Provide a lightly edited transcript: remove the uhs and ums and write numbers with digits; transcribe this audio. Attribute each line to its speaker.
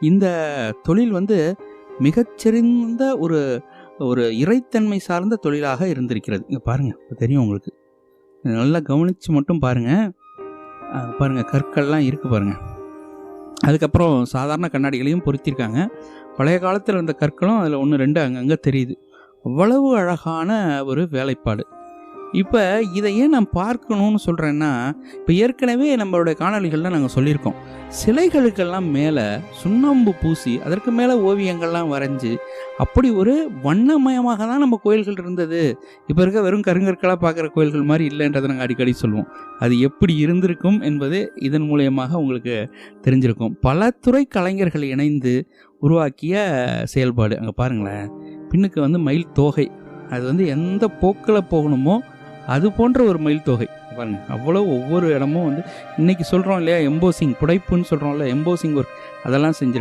Speaker 1: இந்த தொழில் வந்து மிகச்சிறந்த ஒரு ஒரு இறைத்தன்மை சார்ந்த தொழிலாக இருந்திருக்கிறது. இங்கே பாருங்கள், இப்போ தெரியும் உங்களுக்கு. நல்லா கவனித்து மட்டும் பாருங்கள். பாருங்கள், கற்கள்லாம் இருக்குது பாருங்கள். அதுக்கப்புறம் சாதாரண கண்ணாடிகளையும் பொருத்தியிருக்காங்க. பழைய காலத்தில் இருந்த கற்களும் அதில் 1, 2 அங்கங்கே தெரியுது. அவ்வளவு அழகான ஒரு வேலைப்பாடு. இப்போ இதை ஏன் நான் பார்க்கணும்னு சொல்கிறேன்னா, இப்போ ஏற்கனவே நம்மளுடைய காணொளிகளில் நாங்கள் சொல்லியிருக்கோம். சிலைகளுக்கெல்லாம் மேலே சுண்ணாம்பு பூசி அதற்கு மேலே ஓவியங்கள்லாம் வரைஞ்சி அப்படி ஒரு வண்ணமயமாக தான் நம்ம கோயில்கள் இருந்தது. இப்போ இருக்க வெறும் கருங்கற்களாக பார்க்குற கோயில்கள் மாதிரி இல்லைன்றதை நாங்கள் அடிக்கடி சொல்லுவோம். அது எப்படி இருந்திருக்கும் என்பது இதன் மூலியமாக உங்களுக்கு தெரிஞ்சிருக்கும். பல துறை கலைஞர்கள் இணைந்து உருவாக்கிய செயல்பாடு. அங்கே பாருங்களேன், பின்னுக்கு வந்து மயில் தோகை. அது வந்து எந்த போக்கில் போகணுமோ அது போன்ற ஒரு மயில் தொகை பாருங்கள். அவ்வளோ ஒவ்வொரு இடமும் வந்து இன்றைக்கி சொல்கிறோம் இல்லையா, எம்போசிங், புடைப்புன்னு சொல்கிறோம்ல, எம்போசிங் ஒர்க், அதெல்லாம் செஞ்சுருக்கு.